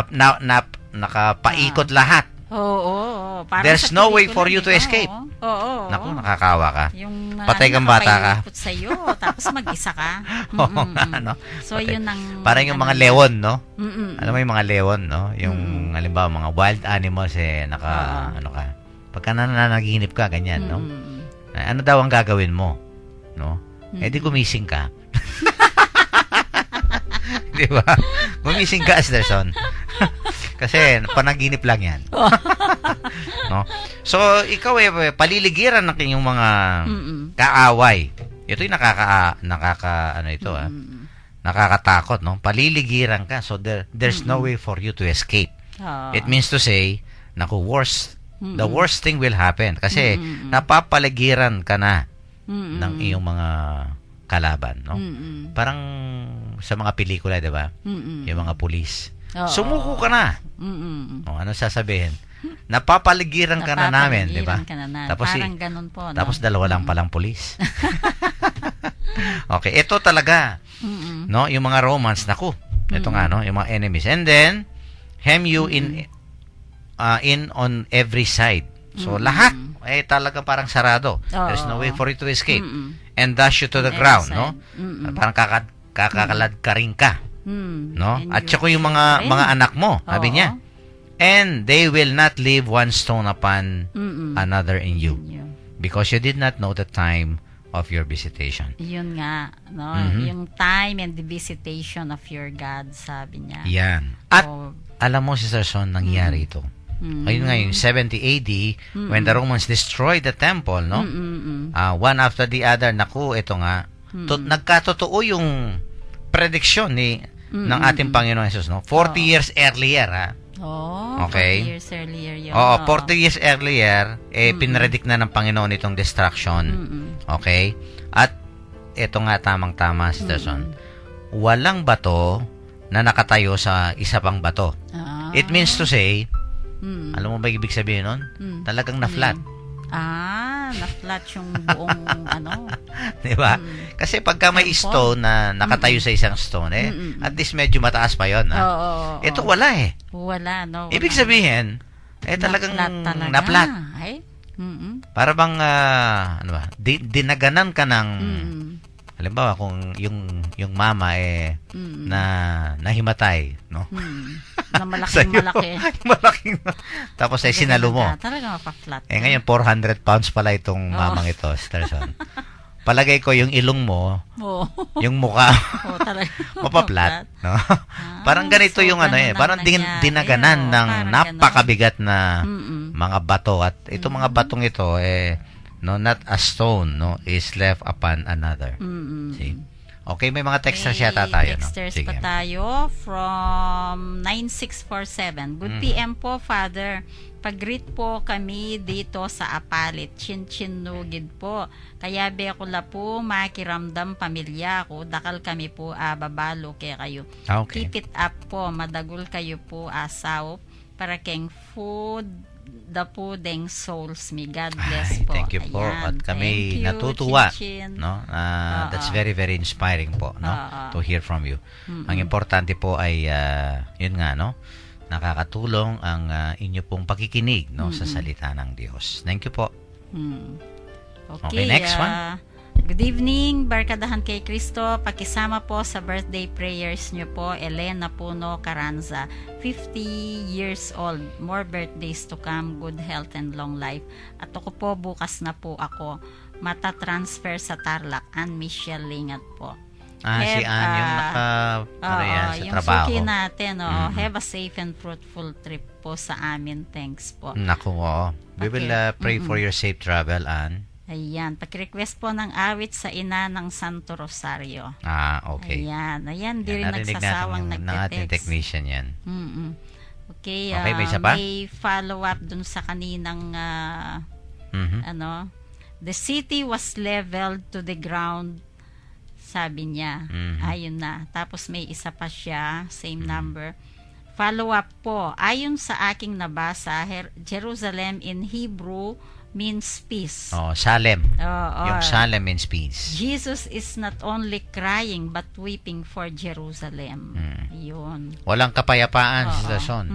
nakapaikot lahat. There's no way for you to escape. Naku, nakakawa ka. Yung Patay kang bata ka. Sa'yo, tapos mag-isa ka. No? So, yun ang... Parang yung mga leon, no? Alam mo yung mga leon, no? Yung, halimbawa, mga wild animals, pagka nananaginip ka, ganyan, no? Ano daw ang gagawin mo? No? Di gumising ka. Di ba? Gumising ka, Anderson. Kasi panaginip lang yan. No? So, ikaw paliligiran ng inyong mga kaaway. Ito yung nakakatakot, no? Paliligiran ka. So, there's no way for you to escape. It means to say, the worst thing will happen. Kasi, napapaligiran ka na ng iyong mga kalaban, no? Parang sa mga pelikula, di ba? Yung mga pulis. Sumuko ka na. Ano sasabihin? napapaligiran ka na namin, di ba? Napapaligiran ka na namin. Tapos, Parang ganun po, no? tapos dalawa lang palang pulis. Okay, ito talaga. No, yung mga Romans, naku. Ito nga, no, yung mga enemies. And then, hem you in on every side. So, lahat, talaga parang sarado. There's no way for it to escape. And dash you to the On every ground, side. no? Parang kakakalad ka rin ka. No? And At you saka yung feel mga rin. mga anak mo, sabi Oo. niya. And they will not leave one stone upon another in you, because you did not know the time of your visitation. Yun nga, no? Yung time and the visitation of your God, sabi niya. Yan. At So, alam mo, Sister Son, nangyari ito. Ayun nga, yung 70 AD, when the Romans destroyed the temple, no? One after the other, naku, ito nga, nagkatotoo yung prediction ng ating Panginoon Jesus, no? 40 years earlier, ha? Okay. 40 years earlier yun. Oo, 40 years earlier, pinredict na ng Panginoon itong destruction. Okay? At ito nga tamang-tama, Sister Son. Walang bato na nakatayo sa isa pang bato. It means to say, alam mo ba ibig sabihin nun? Talagang na-flat. Na-flat yung buong Di ba? Kasi pagka may stone na nakatayo sa isang stone, at least medyo mataas pa yun. Ito wala eh. Wala, no? Ibig sabihin, talagang talaga. na-flat. Ay? Para bang, dinaganan ka ng, halimbawa, kung yung mama nahimatay, no? Na malaking-malaki. Malaking. Tapos ay sinalo mo. Talaga mapa-flat. Ngayon, 400 pounds pala itong mamang ito, Sister Son. Palagay ko yung ilong mo, yung mukha, Talaga. mapaplat. No? Parang ganito yung parang dinaganan ng napakabigat na mga bato. At itong mga batong ito, not a stone, no, is left upon another. See? Okay, may mga text na siya tayo, no? Texters Sige. pa tayo from 9647. Good PM po, Father. Pag-greet po kami dito sa Apalit. Chin-chin-nugid po. Kaya bekula po, makiramdam pamilya ko. Dakal kami po, babalo kay kayo. Okay. Keep it up po. Madagul kayo po, asaw. Para keng food, the pudeng souls me. God bless po. Thank you po. Ayan. At kami Thank you, natutuwa, Chin-chin. no? That's very very inspiring po, no? To hear from you. Ang importante po ay yun nga, no? Nakakatulong ang inyo pong pakikinig, no, sa salita ng Diyos. Thank you po. Okay, next one. Good evening, Barkadahan kay Kristo. Pakisama po sa birthday prayers nyo po, Elena Puno Caranza, 50 years old. More birthdays to come, good health and long life. At ako po, bukas na po ako mata-transfer sa Tarlac. Ann Michelle Lingat po. Si Ann, yung sa yung trabaho. suki natin, have a safe and fruitful trip po sa amin. Thanks po. Naku, we will pray for your safe travel, Ann. Ayan, paki-request po ng awit sa ina ng Santo Rosario. Okay. Ayan, di rin nagsasawang narinig natin ng ating nagte-text. technician yan. Okay, may isa pa? may follow-up dun sa kaninang, the city was leveled to the ground, sabi niya. Ayun na. Tapos may isa pa siya, same number. Follow-up po, ayon sa aking nabasa, Jerusalem in Hebrew means peace. Salem. Yung Yung Salem means peace. Jesus is not only crying but weeping for Jerusalem. Yun. Walang kapayapaan Oo. sa Son.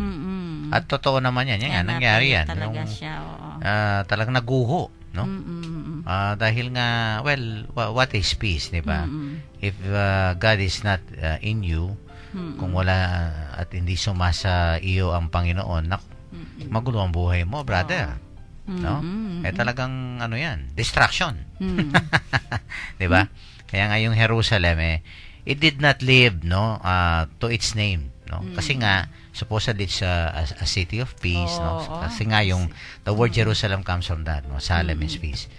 At totoo naman yan. Yan, nangyari yan. Talaga Yung, siya, oo. talagang naguho, no? Dahil nga, what is peace, di ba? If God is not in you, kung wala at hindi sumasa iyo ang Panginoon, magulo ang buhay mo, brother. No? Talagang yan, distraction. 'Di ba? Kaya nga yung Jerusalem it did not live, no, to its name, no? Kasi nga supposedly it's a city of peace, no? Kasi nga yung the word Jerusalem comes from that, no? Salem is peace.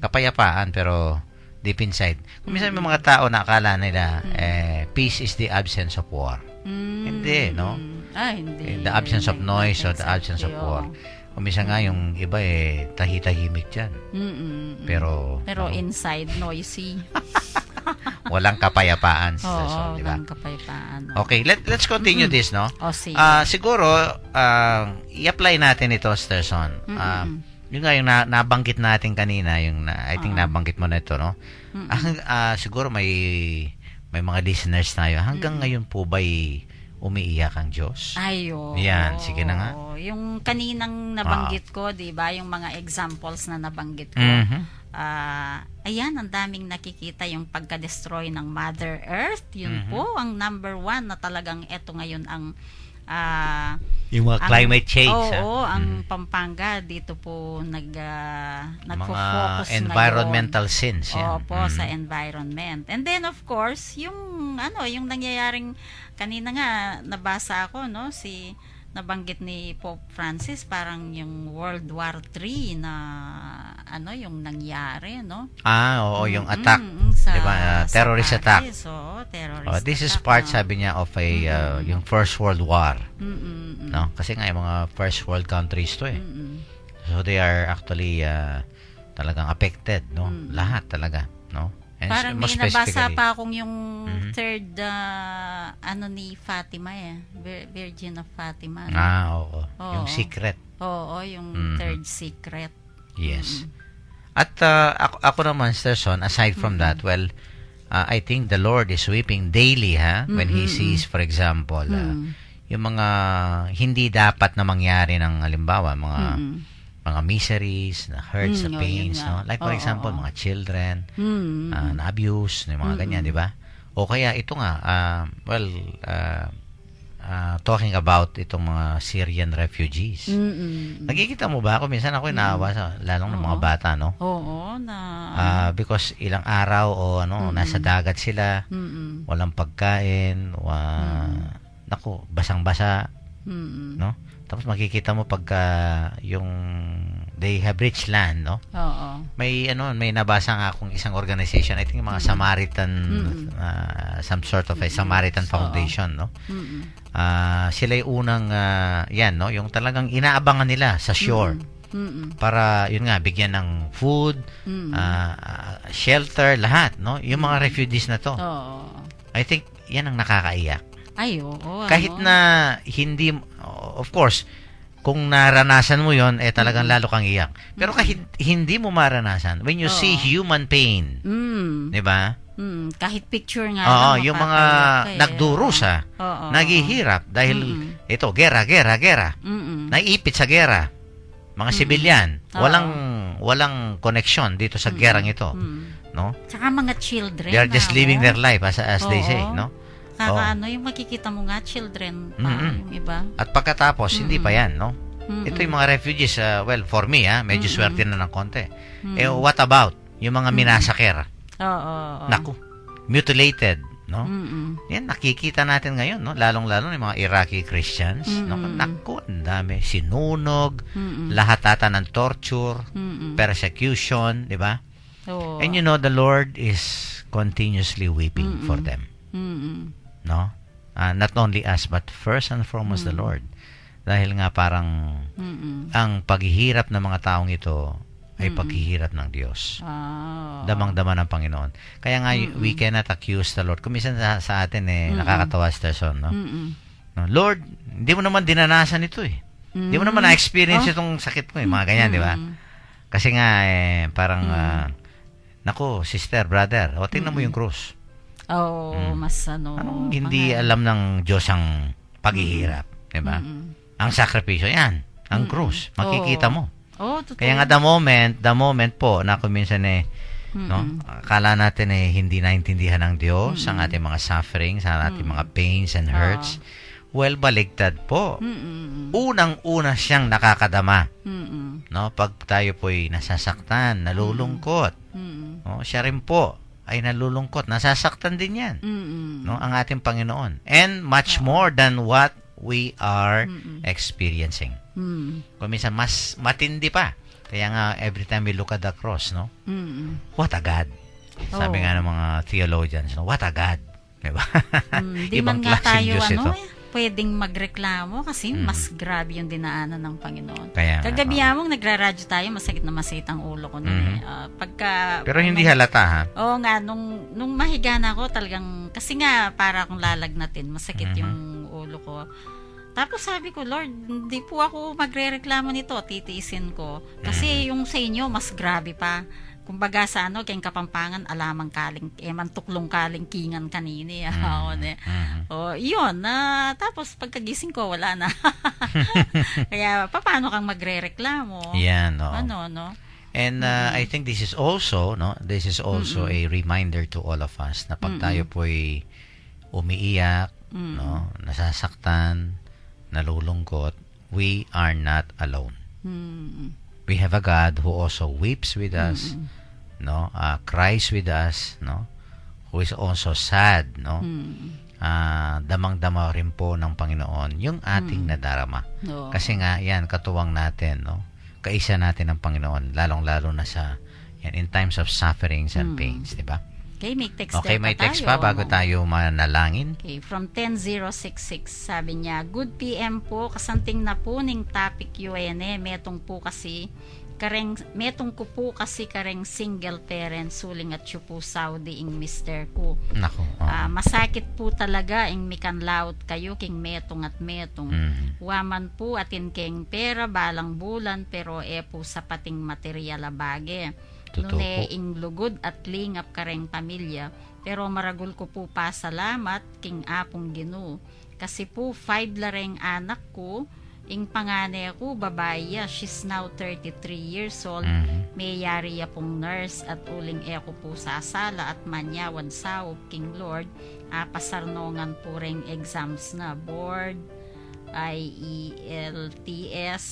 Kapayapaan pero deep inside. Kung minsan may mga tao na akala nila peace is the absence of war. Hindi, no? Hindi. The absence of noise or the absence of war. Kumisa nga yung iba tahi-tahimik dyan. Pero inside noisy. Walang kapayapaan, Sister Oo, Sol, di ba? walang kapayapaan. Okay, let's continue this, no? O, sige. Siguro, i-apply natin ito, Sister Son. Yung nga, yung nabanggit natin kanina, I think nabanggit mo na ito, no? Siguro may mga listeners tayo. Hanggang ngayon po ba'y umiiyak ang Diyos? Ayo. Yan, sige na nga. Yung kaninang nabanggit ko, 'di ba, yung mga examples na nabanggit ko. Ayan, ang daming nakikita yung pagka-destroy ng Mother Earth. Yun po ang number 1 na talagang eto ngayon ang yung mga climate change. Oo, ang Pampanga dito po nagfo-focus mga environmental ngayon. sins. Yan. Opo, sa environment. And then of course, yung nangyayaring kanina nga nabasa ako, no, nabanggit ni Pope Francis, parang yung World War III na yung nangyari, no? Oo, yung attack, diba? Terrorist sa attack. Paris, terrorist This is attack, part, no? sabi niya, of yung First World War. No? Kasi nga, yung mga first world countries to eh. So, they are actually talagang affected, no? Lahat talaga, no? And parang most may nabasa specifically, pa akong yung third ni Fatima Virgin of Fatima. No? oo. Yung secret. Oo, yung third secret. Yes. At ako naman, Sister Son, aside from that, well, I think the Lord is weeping daily, when He sees, for example, yung mga hindi dapat na mangyari ng halimbawa, mga miseries, na hurts, na pains, no? Like for example, mga children, na abuse, yung mga ganyan, di ba? O kaya ito nga, talking about itong mga Syrian refugees. Nakikita mo ba ako? Minsan ako naawa lalong ng mga bata, no? Oo, because ilang araw nasa dagat sila, walang pagkain, basang-basa, no? Tapos makikita mo pagka yung they have reached land, no? Oo. May nabasa nga akong isang organization, I think mga Samaritan, some sort of a Samaritan Foundation, no? Sila yung unang no, yung talagang inaabangan nila sa shore. Para yun nga bigyan ng food, shelter, lahat, no? Yung mga refugees na to. I think yan ang nakakaiyak. Ay, oo. Kahit na hindi, of course, kung naranasan mo yon talagang lalo kang iyak. Pero kahit hindi mo maranasan, when you see human pain, di ba? Kahit picture nga. Yung mga nagdurusa, naghihirap dahil ito, gera. Naiipit sa gera. Mga sibilyan, walang connection dito sa gerang ito, no? Tsaka mga children. They are just living their life as they say, no? Yung makikita mo nga, children pa, yung iba. At pagkatapos, hindi pa yan, no? Ito yung mga refugees, for me, medyo swerte na ng konti. What about yung mga minasaker? Naku, mutilated, no? Yan, nakikita natin ngayon, no? Lalong-lalo yung mga Iraqi Christians, no? Naku, ang dami. Sinunog, lahat ata ng torture, persecution, di ba? And you know, the Lord is continuously weeping for them. No? Not only us, but first and foremost the Lord. Dahil nga parang ang paghihirap ng mga taong ito ay paghihirap ng Diyos. Damang-dama ng Panginoon. Kaya nga, we cannot accuse the Lord. Kung minsan sa atin, nakakatawa, Sister Son, no? No? Lord, hindi mo naman dinanasan ito, eh. Hindi mo naman na-experience itong sakit mo, eh. Mga ganyan, di ba? Kasi nga, parang, naku, sister, brother, tingnan mo yung krus. Mas Anong hindi alam ng Diyos ang paghihirap, di ba? Ang sakripisyo, yan. Ang krus. Makikita mo. Totoo. Kaya nga the moment po na kung minsan no, akala natin hindi naintindihan ng Diyos ang ating mga sufferings, ang ating mga pains and hurts. Well, baligtad po. Unang-una siyang nakakadama. No, pag tayo po'y nasasaktan, nalulungkot. No, siya rin po ay nalulungkot, nasasaktan din yan. No, ang ating Panginoon. And much more than what we are experiencing. Kung minsan, mas matindi pa. Kaya nga, every time we look at the cross, no? What a God. Sabi nga ng mga theologians, no? What a God. Diba? Di man nga tayo, Diyos ito. pwedeng magreklamo kasi mas grabe yung dinaanan ng Panginoon. Kaya nga, Kagabi mong nagraradyo tayo, masakit na masakit ang ulo ko noon. Pero hindi halata, ha? Oo nga, nung mahiga na ako talagang, kasi nga para akong lalagnatin, masakit yung ulo ko. Tapos sabi ko, Lord, hindi po ako magrereklamo nito, titiisin ko. Kasi yung sa inyo, mas grabe pa. Kumbaga sa kayong Kapampangan, alamang kaling, mantuklong kaling kingan kanini. Yun. Tapos pagkagising ko, wala na. Kaya, paano kang magrereklamo? Yan, no? No? And I think this is also, a reminder to all of us na pag tayo po'y umiiyak, no, nasasaktan, nalulungkot, we are not alone. We have a God who also weeps with us, no, cries with us, no, who is also sad, no. Damang-dama rin po ng Panginoon yung ating nadarama. Kasi nga yan, katuwang natin, no, kaisa natin ng Panginoon, lalong-lalo na sa yan, in times of sufferings and pains, di ba? Okay, may text may text pa bago tayo manalangin. Okay, from 10066, sabi niya, Good PM po, kasanting na po ning topic UNE, metong ko po kasi kareng single parent, suling at po Saudi ing mister ko. Nako. Masakit po talaga ing mikanlaut kayo king metong at metong. Waman po atin king pera balang bulan, pero po sa pating material abage. Nune ing lugod at lingap kareng pamilya, pero maragul ko po pa salamat king apong Ginoo, kasi po 5 lareng anak ko, ing pangane ko babae, she's now 33 years old, may yari pong nurse at uling ko po sa sala at manyawan saop king Lord, pasarnongan po ring exams na board, IELTS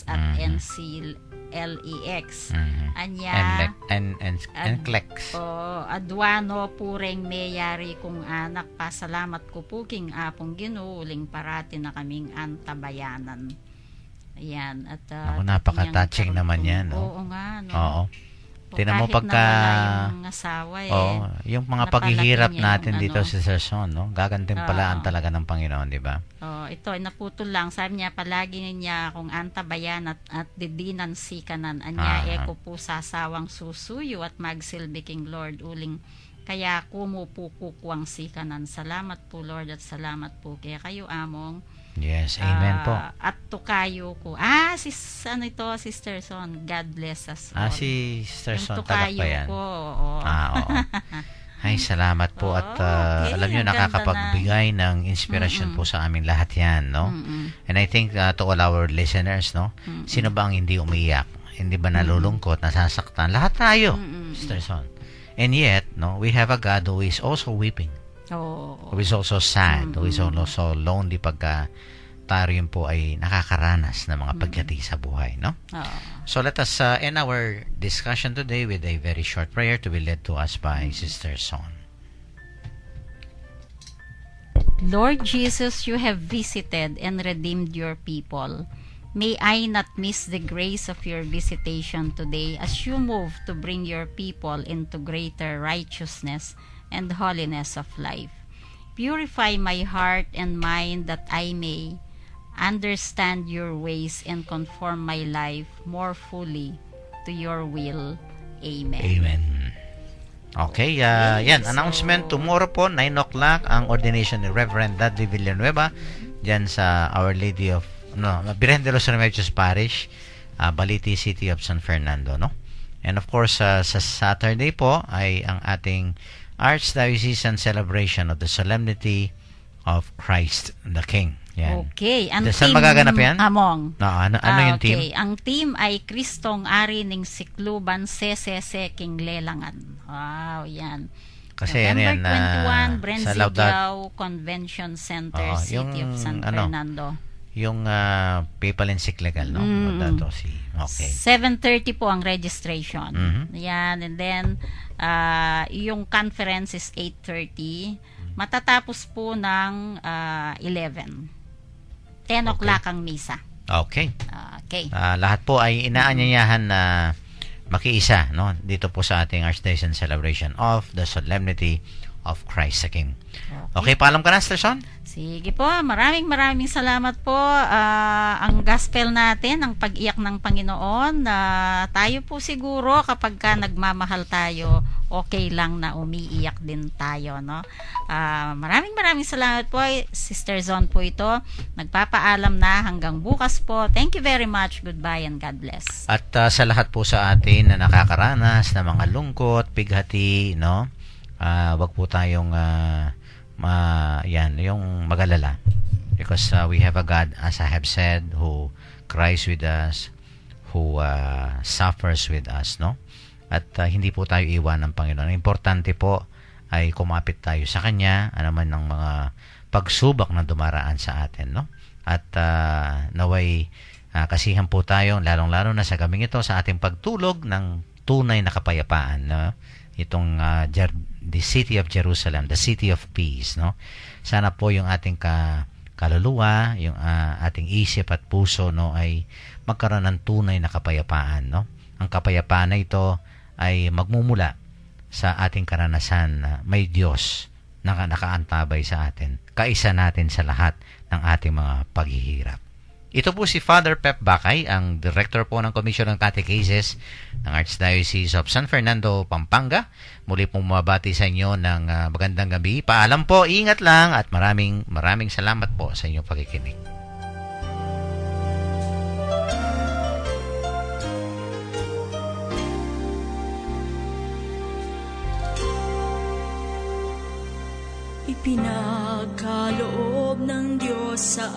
at NCLEX. Anya and NCLEX. Adwano pureng mayari kong anak, pasalamat ko po king apong Ginoo, uling parati na kaming antabayanan. Ayan. At napaka-touching naman yan, no? Oo nga, no? Oo. Tinan mo pagka yung asawa, yung mga paghihirap natin dito sa Sison, no? Gagantimpalaan talaga ng Panginoon, di ba? Ito ay naputol lang. Sabi niya, palagi niya kung antabayan at didinan sikanan. Anya eko po sa asawang susuyo at magsilbi king Lord uling. Kaya kumupukukwang sikanan. Salamat po Lord at salamat po kaya kayo among. Yes, amen po. At tukayo ko. Sister Son. God bless us all. Si Sister Son, tagak pa yan. Ko, oo. Ay, salamat po. At alam nyo, nakakapagbigay ng inspirasyon po sa amin lahat yan, no? And I think to all our listeners, no? Sino ba ang hindi umiyak? Hindi ba nalulungkot, nasasaktan? Lahat tayo, Sister Son. And yet, no, we have a God who is also weeping. Who is also sad, who is also lonely pagka tayo rin po ay nakakaranas ng mga pagyati sa buhay, no? So let us end our discussion today with a very short prayer to be led to us by Sister Son. Lord Jesus, you have visited and redeemed your people. May I not miss the grace of your visitation today as you move to bring your people into greater righteousness and holiness of life. Purify my heart and mind that I may understand your ways and conform my life more fully to your will. Amen. Amen. Okay, yan, announcement tomorrow po, 9 o'clock, ang ordination ni Reverend Dudley Villanueva dyan sa Our Lady of, Virgen de los Remedios Parish, Baliti City of San Fernando, no? And of course, sa Saturday po ay ang ating Archdiocesan celebration of the Solemnity of Christ the King. Yan. Okay. Ang saan magaganap yan? Among. Ano yung team? Okay. Ang team ay Kristong Ari ning Sikluban CCC King Lelangan. Wow, yan. Kasi November 21, sa Brensigiao Convention Center, City of San Fernando. Yung papal encyclical, no? Okay. 7:30 po ang registration. Yan. And then, yung conference is 8:30. Matatapos po ng 11. 10 o'clock ang misa. Okay. Okay. Lahat po ay inaanyayahan na makiisa, no? Dito po sa ating Archdiocese celebration of the Solemnity of Christ the King. Okay, paalam ka na, Sister Son? Sige po, maraming salamat po. Ang gospel natin, ang pag-iyak ng Panginoon, tayo po siguro kapag ka nagmamahal tayo, okay lang na umiiyak din tayo, no? Maraming salamat po. Sister Zon po ito. Nagpapaalam na hanggang bukas po. Thank you very much. Goodbye and God bless. At sa lahat po sa atin na nakakaranas ng mga lungkot, bighati, no? Wag po tayong yung mag-alala. Because we have a God, as I have said, who cries with us, who suffers with us, no? At hindi po tayo iwan ng Panginoon. Ang importante po ay kumapit tayo sa Kanya, naman ng mga pagsubok na dumaraan sa atin, no? At naway kasihan po tayo, lalong-lalo na sa gabing ito, sa ating pagtulog ng tunay na kapayapaan, no? Itong the city of Jerusalem, the city of peace, no? Sana po yung ating kaluluwa, yung ating isip at puso, no, ay magkaroon ng tunay na kapayapaan, no? Ang kapayapaan na ito ay magmumula sa ating karanasan na may Diyos na nakaantabay sa atin, kaisa natin sa lahat ng ating mga paghihirap. Ito po si Father Pep Bakay, ang Director po ng Commission on Catechesis ng Archdiocese of San Fernando, Pampanga. Muli pong mabati sa inyo ng magandang gabi. Paalam po, ingat lang at maraming salamat po sa inyong pakikinig. Ipinagkaloob ng Diyos sa